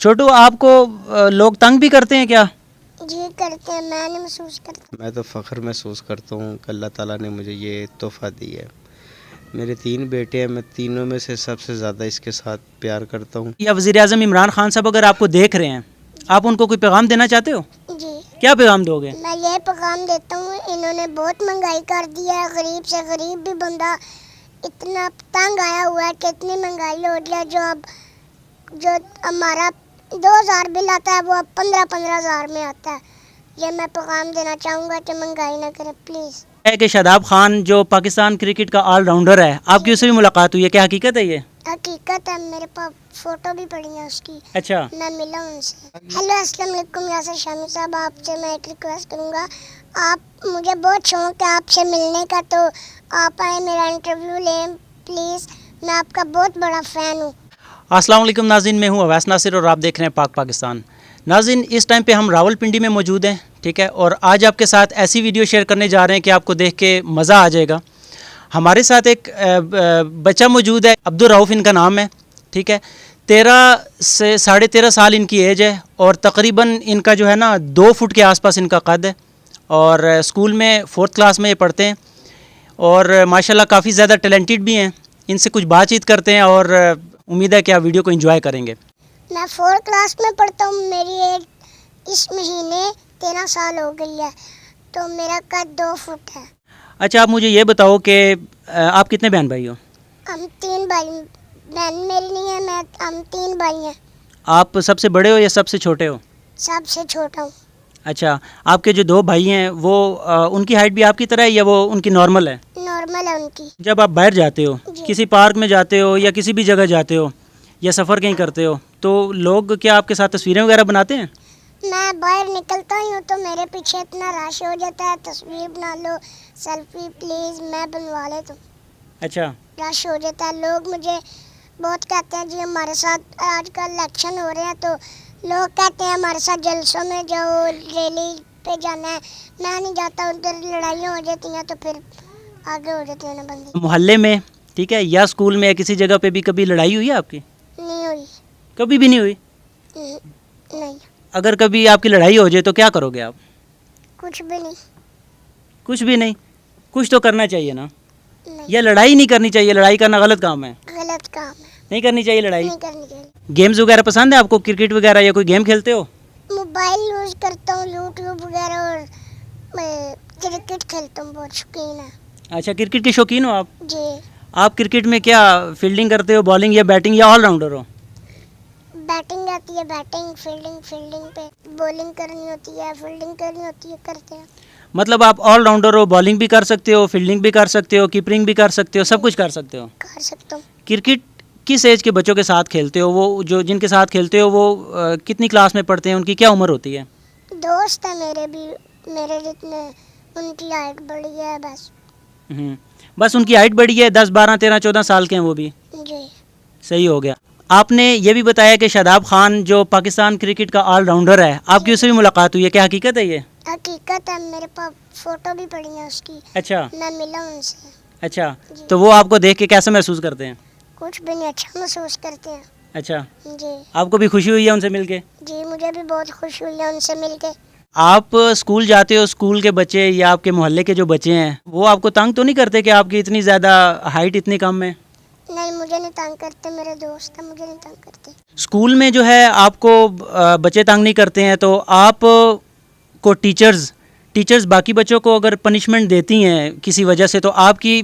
چھوٹو آپ کو لوگ تنگ بھی کرتے ہیں کیا؟ جی کرتے ہیں، میں نہیں محسوس کرتا. میں تو فخر محسوس کرتا ہوں کہ اللہ تعالیٰ نے مجھے یہ تحفہ دی ہے. میرے 3 بیٹے ہیں، میں تینوں میں سے سب سے زیادہ اس کے ساتھ پیار کرتا ہوں. یا وزیر اعظم عمران خان صاحب اگر آپ کو دیکھ رہے ہیں، آپ ان کو کوئی پیغام دینا چاہتے ہو؟ جی کیا پیغام دو گے؟ میں یہ پیغام دیتا ہوں، انہوں نے بہت مہنگائی کر دی ہے. غریب سے غریب بھی بندہ اتنا تنگ آیا ہوا ہے کہ اتنی مہنگائی ہو گئی ہے. جو ہمارا 2000 بل آتا ہے وہ اب 15,000 میں آتا ہے. یہ میں پیغام دینا چاہوں گا کہ مہنگائی نہ کرے پلیز. ہے کہ شاداب خان جو پاکستان کرکٹ کا آل راؤنڈر ہے، آپ کی اس سے بھی ملاقات ہوئی ہے، کیا حقیقت ہے یہ؟ حقیقت ہے، میرے پاس فوٹو بھی پڑی ہے اس کی. اچھا، میں ملا ان سے. ہیلو السلام علیکم یاسر شامی صاحب، آپ سے میں ایک ریکویسٹ کروں گا. آپ مجھے بہت شوق ہے آپ سے ملنے کا، تو آپ آئے میرا انٹرویو لیں پلیز. میں آپ کا بہت بڑا فین ہوں. السلام علیکم ناظرین، میں ہوں اویس ناصر اور آپ دیکھ رہے ہیں پاک پاکستان. ناظرین، اس ٹائم پہ ہم راول پنڈی میں موجود ہیں، ٹھیک ہے، اور آج آپ کے ساتھ ایسی ویڈیو شیئر کرنے جا رہے ہیں کہ آپ کو دیکھ کے مزہ آ جائے گا. ہمارے ساتھ ایک بچہ موجود ہے، عبدالرؤف ان کا نام ہے، ٹھیک ہے. 13 سے 13.5 سال ان کی ایج ہے اور تقریباً ان کا جو ہے نا 2 فٹ کے آس پاس ان کا قد ہے، اور اسکول میں 4th کلاس میں یہ پڑھتے ہیں اور ماشاءاللہ کافی زیادہ ٹیلنٹڈ بھی ہیں. ان سے کچھ بات چیت کرتے ہیں اور امید ہے کہ آپ ویڈیو کو انجوائے کریں گے. میں 4 کلاس میں پڑھتا ہوں. میری ایج اس مہینے 13 سال ہو گئی ہے، تو میرا قد 2 فٹ ہے. اچھا، آپ مجھے یہ بتاؤ کہ آپ کتنے بہن بھائی ہو؟ ہم 3 بھائی، بہن میری نہیں ہے. ہم 3 بھائی ہیں. آپ سب سے بڑے ہو یا سب سے چھوٹے ہو؟ سب سے چھوٹا ہوں. اچھا، آپ کے جو 2 بھائی ہیں وہ ان کی ہائٹ بھی آپ کی طرح ہے یا وہ ان کی نارمل ہے؟ نارمل ہے ان کی. جب آپ باہر جاتے ہو، جی. کسی پارک میں جاتے ہو یا کسی بھی جگہ جاتے ہو یا سفر کہیں کرتے ہو، تو لوگ کیا آپ کے ساتھ تصویریں وغیرہ بناتے ہیں؟ میں باہر نکلتا ہی ہوں تو میرے پیچھے اتنا رش ہو جاتا ہے، تصویر بنا لو، سیلفی پلیز، میں بنوا لیتا ہوں. اچھا، رش ہو جاتا ہے. لوگ مجھے بہت کہتے ہیں جی ہمارے ساتھ آج کل الیکشن ہو رہے ہیں تو لوگ کہتے ہیں ہمارے ساتھ جلسوں میں جاؤ، ریلی پہ جانا ہے. میں نہیں جاتا، ادھر لڑائیاں ہو جاتی ہیں تو پھر آگے ہو جاتے ہیں نا بندے. محلے میں، ٹھیک ہے، یا اسکول میں یا کسی جگہ پہ بھی کبھی لڑائی ہوئی ہے آپ کی؟ نہیں ہوئی. کبھی بھی نہیں ہوئی؟ نہیں. اگر کبھی آپ کی لڑائی ہو جائے تو کیا کرو گے آپ؟ کچھ بھی نہیں. کچھ بھی نہیں؟ کچھ تو کرنا چاہیے نا. نہیں. یا لڑائی نہیں کرنی چاہیے؟ لڑائی کرنا غلط کام ہے، غلط کام ہے. نہیں کرنی چاہیے لڑائی. نہیں کرنی چاہیے. گیمز وغیرہ پسند ہے آپ کو؟ کرکٹ وغیرہ یا کوئی گیم کھیلتے ہو؟ موبائل یوز کرتا ہوں، یوٹیوب وغیرہ، اور کرکٹ کھیلتا ہوں، بہت شوقین ہے. اچھا، کرکٹ کے شوقین ہو آپ؟ جی. آپ کرکٹ میں کیا فیلڈنگ کرتے ہو، بالنگ یا بیٹنگ، یا آل راؤنڈر ہو؟ بیٹنگ آتی ہے، بیٹنگ، فیلڈنگ پہ بولنگ کرنی ہوتی ہے، فیلڈنگ کرنی ہوتی ہے، کرتے ہیں. مطلب آپ آل راؤنڈر ہو، بالنگ بھی کر سکتے ہو، فیلڈنگ بھی کر سکتے ہو، کیپرنگ بھی کر سکتے ہو، سب کچھ کر سکتے ہو. کر سکتا ہوں. کرکٹ کس ایج کے بچوں کے ساتھ کھیلتے ہو؟ وہ جو جن کے ساتھ کھیلتے ہو وہ کتنی کلاس میں پڑھتے ہیں؟ ان کی کیا عمر ہوتی ہے؟ دوست ہیں میرے بھی، میرے جتنے، ان کی ہائٹ بڑی ہے بس. بس ان کی ہائٹ بڑی ہے، 10 12 13 14 سال کے ہیں وہ بھی؟ جی. صحیح ہو گیا. آپ نے یہ بھی بتایا کہ شاداب خان جو پاکستان کرکٹ کا آل راؤنڈر ہے، آپ کی اس سے بھی ملاقات ہوئی ہے، کیا حقیقت ہے یہ؟ حقیقت ہے، میرے پاس فوٹو بھی پڑی ہے اس کی. اچھا. میں ملا ان سے. اچھا، تو وہ آپ کو دیکھ کے کیسا محسوس کرتے ہیں؟ کچھ بھی نہیں، اچھا محسوس کرتے ہیں. اچھا. جی. آپ کو بھی خوشی ہوئی ہے ان سے مل کے؟ جی مجھے بھی بہت خوشی ہوئی ہے ان سے مل کے. آپ اسکول جاتے ہو، اسکول کے بچے یا آپ کے محلے کے جو بچے ہیں وہ آپ کو تنگ تو نہیں کرتے کہ آپ کی اتنی زیادہ ہائٹ اتنی کم ہے؟ نہیں، مجھے نہیں تنگ کرتے، میرے دوست ہیں، مجھے نہیں تنگ کرتے. اسکول میں جو ہے آپ کو بچے تنگ نہیں کرتے ہیں، تو آپ کو ٹیچرز باقی بچوں کو اگر پنشمنٹ دیتی ہیں کسی وجہ سے، تو آپ کی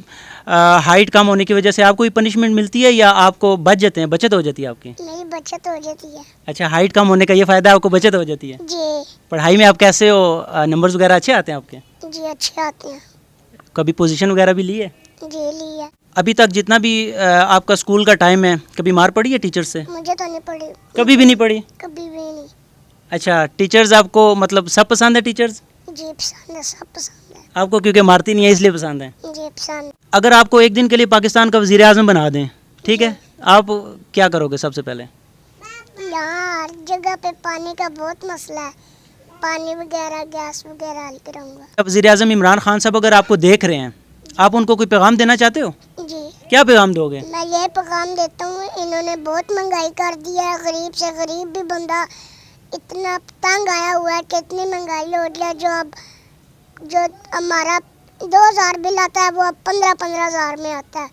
ہائٹ کم ہونے کی وجہ سے آپ کو کوئی پنشمنٹ ملتی ہے یا آپ کو بچت ہو جاتی ہے آپ کی؟ میری بچت ہو جاتی ہے. اچھا، ہائٹ کم ہونے کا یہ فائدہ ہے، آپ کو بچت ہو جاتی ہے. جی. پڑھائی میں آپ کیسے ہو؟ نمبرز وغیرہ اچھے آتے ہیں آپ کے؟ جی اچھے آتے ہیں. کبھی پوزیشن وغیرہ بھی لی ہے؟ جی لی ہے. ابھی تک جتنا بھی آپ کا اسکول کا ٹائم ہے، کبھی مار پڑی ہے ٹیچر سے؟ مجھے تو نہیں پڑی. کبھی بھی نہیں پڑی؟ کبھی بھی نہیں. اچھا، ٹیچرز آپ کو مطلب سب پسند ہے ٹیچرز؟ جی پسند ہے، سب پسند ہے. آپ کو کیونکہ مارتی نہیں ہے اس لیے پسند ہے؟ جی پسند. اگر آپ کو ایک دن کے لیے پاکستان کا وزیر اعظم بنا دیں، ٹھیک ہے، آپ کیا کرو گے سب سے پہلے؟ یہاں ہر جگہ پہ پانی کا بہت مسئلہ ہے، پانی وغیرہ، گیس وغیرہ حل کراؤں گا. وزیر اعظم عمران خان صاحب اگر آپ کو دیکھ رہے ہیں، آپ ان کو کوئی پیغام دینا چاہتے ہو؟ جی. क्या पैगाम दोगे? मैं ये पैगाम देता हूँ, इन्होंने बहुत महंगाई कर दी है, गरीब से गरीब भी बंदा इतना तंग आया हुआ है कि इतनी महंगाई हो गई है, जो हमारा 2000 बिल आता है वो अब 15,000 में आता है।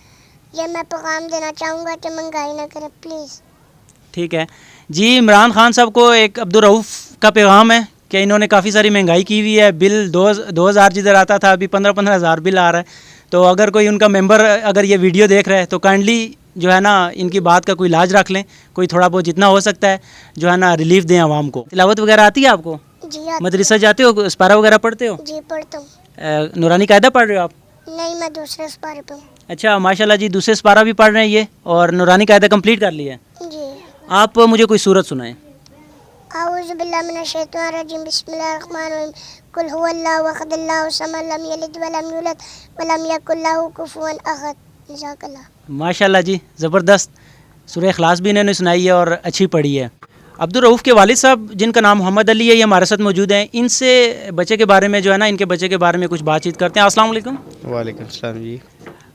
ये मैं पैगाम देना चाहूँगा कि महंगाई ना करें प्लीज़। ठीक है जी। इमरान खान साहब को एक अब्दुल रऊफ़ का पैगाम है कि इन्होंने काफ़ी सारी महंगाई की हुई है, बिल 2000 जिधर आता था अभी 15,000 बिल आ रहा है। तो अगर कोई उनका मेंबर अगर ये वीडियो देख रहा है तो काइंडली जो है ना इनकी बात का कोई इलाज रख लें, कोई थोड़ा बहुत जितना हो सकता है जो है ना रिलीफ दें आवाम को। तिलावत वगैरह आती है आपको? जी आती मदरसा जाते हो, स्पारा वगैरह पढ़ते हो? जी पढ़ता हूँ। नूरानी कायदा पढ़ रहे हो आप? नहीं, मैं दूसरे स्पारे पे हूँ। अच्छा माशाल्लाह जी, दूसरे स्पारा भी पढ़ रहे हैं ये और नूरानी कायदा कंप्लीट कर लिया है। जी। आप मुझे कोई सूरत सुनाएं। आऊज़ु बिल्लाहि मिनश शैतानिर रजीम, बिस्मिल्लाहिर रहमानिर रहीम, कुल हुवल्लाहु अहद अल्लाहु समद, लम यलिद वलम यूलद वलम यकुल लहू कुफुवन अहद। जज़ाकल्लाह। माशाल्लाह जी, ज़बरदस्त। सूरह इखलास भी इन्होंने सुनाई है और अच्छी पढ़ी है। अब्दुल रऊफ़ के वालिद साहब जिनका नाम मोहम्मद अली है, ये हमारे साथ मौजूद हैं। इनसे बच्चे के बारे में जो है ना, इनके बच्चे के बारे में कुछ बातचीत करते हैं। अस्सलाम वालेकुम। वालेकुम सलाम जी।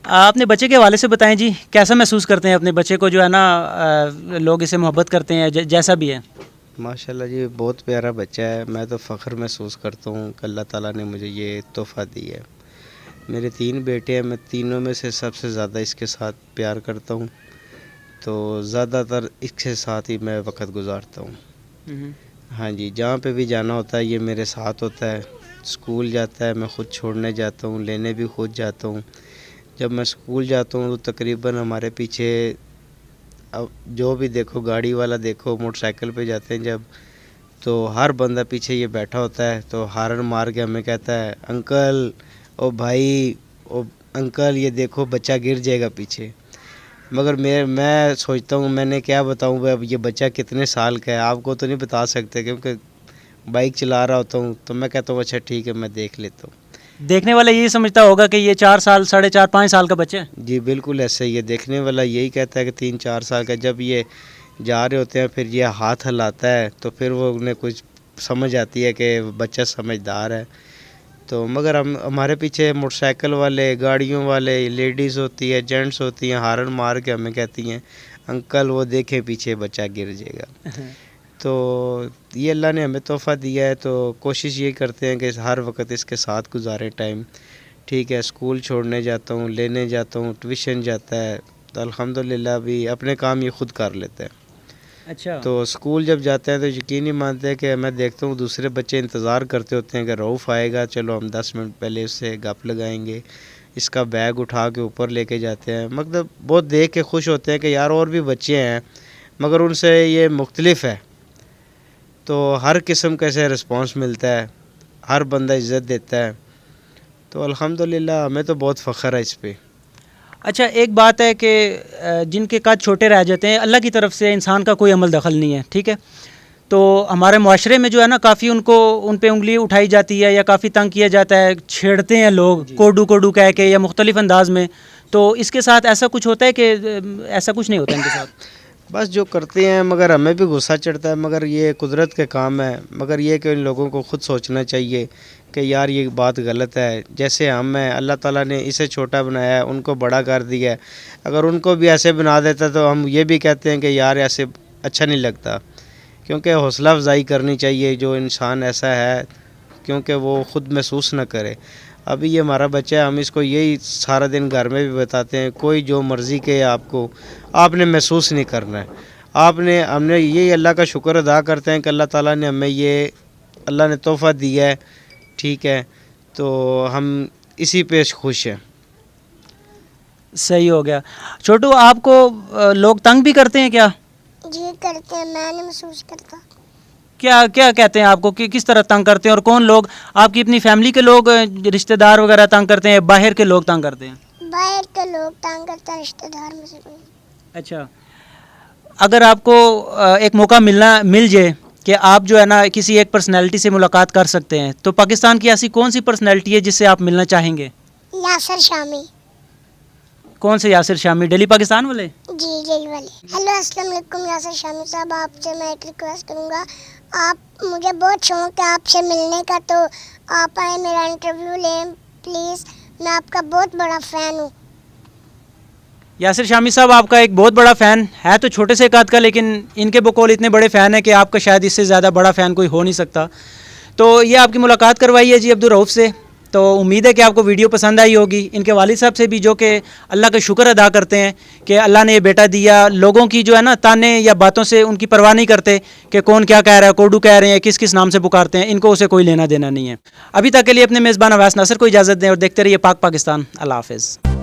अपने बच्चे के हवाले से बताएं जी, कैसा महसूस करते हैं अपने बच्चे को जो है ना, लोग इसे मोहब्बत करते हैं जैसा भी है? माशाल्लाह जी, बहुत प्यारा बच्चा है। मैं तो फ़ख्र महसूस करता हूँ कि अल्लाह ताला ने मुझे ये तोहफ़ा दी है। मेरे 3 बेटे हैं, मैं तीनों में से सबसे ज़्यादा इसके साथ प्यार करता हूँ, तो ज़्यादातर इसके साथ ही मैं वक़्त गुजारता हूँ। हाँ जी, जहाँ पे भी जाना होता है ये मेरे साथ होता है। स्कूल जाता है, मैं ख़ुद छोड़ने जाता हूँ, लेने भी खुद जाता हूँ। जब मैं स्कूल जाता हूँ तो तकरीबन हमारे पीछे, अब जो भी देखो, गाड़ी वाला देखो, मोटरसाइकिल पे जाते हैं जब, तो हर बंदा पीछे ये बैठा होता है, तो हारन मार के हमें कहता है अंकल, ओ भाई, ओ अंकल, ये देखो बच्चा गिर जाएगा पीछे। मगर मैं सोचता हूँ, मैंने क्या बताऊँ भाई, अब ये बच्चा कितने साल का है आपको तो नहीं बता सकते, क्योंकि बाइक चला रहा होता हूँ तो मैं कहता हूँ अच्छा ठीक है, मैं देख लेता हूँ। देखने वाला यही समझता होगा कि ये 4 साल, 4.5, 5 साल का बच्चा है। जी बिल्कुल ऐसे ही है, देखने वाला यही कहता है कि 3-4 साल का। जब ये जा रहे होते हैं फिर ये हाथ हिलाता है तो फिर वो उन्हें कुछ समझ आती है कि बच्चा समझदार है। तो मगर हमारे पीछे मोटरसाइकिल वाले, गाड़ियों वाले, लेडीज़ होती है, जेंट्स होती हैं, हारन मार के हमें कहती हैं अंकल वो देखें पीछे बच्चा गिर जाएगा। तो ये अल्लाह ने हमें तोहफ़ा दिया है, तो कोशिश ये करते हैं कि हर वक्त इसके साथ गुजारें टाइम। ठीक है, स्कूल छोड़ने जाता हूँ, लेने जाता हूँ, ट्यूशन जाता है, तो अल्हम्दुलिल्लाह अभी अपने काम ये खुद कर लेते हैं। अच्छा। तो स्कूल जब जाते हैं तो यकीन नहीं मानते हैं कि मैं देखता हूँ दूसरे बच्चे इंतज़ार करते होते हैं कि रऊफ़ आएगा, चलो हम 10 मिनट पहले उससे गप लगाएंगे, इसका बैग उठा के ऊपर लेके जाते हैं। मतलब बहुत देख के खुश होते हैं कि यार और भी बच्चे हैं मगर उनसे ये मुख्तलिफ़ है, तो हर किस्म का से रिस्पॉन्स मिलता है, हर बंदा इज़्ज़त देता है, तो अल्हम्दुलिल्लाह हमें तो बहुत फ़ख्र है इस पे। अच्छा, एक बात है कि जिनके कद छोटे रह जाते हैं, अल्लाह की तरफ से इंसान का कोई अमल दखल नहीं है, ठीक है। तो हमारे मुआशरे में जो है ना, काफ़ी उन पे उंगली उठाई जाती है या काफ़ी तंग किया जाता है, छेड़ते हैं लोग कोडू कोडू कह के या मुख्तलिफ अंदाज में। तो इसके साथ ऐसा कुछ होता है कि ऐसा कुछ नहीं होता इनके साथ? बस जो करते हैं, मगर हमें भी गुस्सा चढ़ता है, मगर ये कुदरत के काम है। मगर ये कि इन लोगों को ख़ुद सोचना चाहिए कि यार ये बात गलत है। जैसे हम हैं, अल्लाह ताला ने इसे छोटा बनाया है, उनको बड़ा कर दिया है। अगर उनको भी ऐसे बना देता तो हम ये भी कहते हैं कि यार ऐसे अच्छा नहीं लगता, क्योंकि हौसला अफजाई करनी चाहिए जो इंसान ऐसा है, क्योंकि वो ख़ुद महसूस ना करे। अभी ये हमारा बच्चा है, हम इसको यही सारा दिन घर में भी बताते हैं, कोई जो मर्ज़ी के आपको, आपने महसूस नहीं करना है। हमने यही अल्लाह का शुक्र अदा करते हैं कि अल्लाह ताला ने हमें ये अल्लाह ने तोहफ़ा दिया है, ठीक है, तो हम इसी पे खुश हैं। सही हो गया। छोटू, आपको लोग तंग भी करते हैं क्या? जी करते हैं, मैं नहीं महसूस करता। क्या क्या कहते हैं आपको कि किस तरह तंग करते हैं, और कौन लोग आपकी अपनी फैमिली के लोग, रिश्तेदार वगैरह तंग करते हैं, बाहर के लोग तंग करते हैं? बाहर के लोग तंग करते हैं, रिश्तेदार में से कोई। अच्छा, अगर आपको एक मौका मिल जाए कि आप जो है ना किसी एक पर्सनैलिटी से मुलाकात कर सकते हैं, तो पाकिस्तान की ऐसी कौन सी पर्सनैलिटी है जिससे आप मिलना चाहेंगे? यासिर शामी। कौन से यासिर शामी? दिल्ली पाकिस्तान वाले? जी जेल वाले। हेलो अस्सलाम वालेकुम यासिर शामी साहब, आपसे मैं एक रिक्वेस्ट करूँगा, आप, मुझे बहुत शौक़ है आपसे मिलने का, तो आप आए मेरा इंटरव्यू लें प्लीज़, मैं आपका बहुत बड़ा फ़ैन हूँ। यासिर शामी साहब आपका एक बहुत बड़ा फ़ैन है, तो छोटे से कद का, लेकिन इनके बकौल इतने बड़े फ़ैन है कि आपका शायद इससे ज़्यादा बड़ा फ़ैन कोई हो नहीं सकता। तो ये आपकी मुलाकात करवाई है जी अब्दुल रऊफ़ से, तो उम्मीद है कि आपको वीडियो पसंद आई होगी। इनके वालिद साहब से भी, जो कि अल्लाह का शुक्र अदा करते हैं कि अल्लाह ने ये बेटा दिया। लोगों की जो है ना ताने या बातों से उनकी परवाह नहीं करते कि कौन क्या कह रहा है, कोडू कह रहे हैं, किस किस नाम से पुकारते हैं, इनको उसे कोई लेना देना नहीं है। अभी तक के लिए अपने मेज़बान अवैस नासिर को इजाज़त दें और देखते रहिए पाक पाकिस्तान। अल्लाह हाफ़िज़।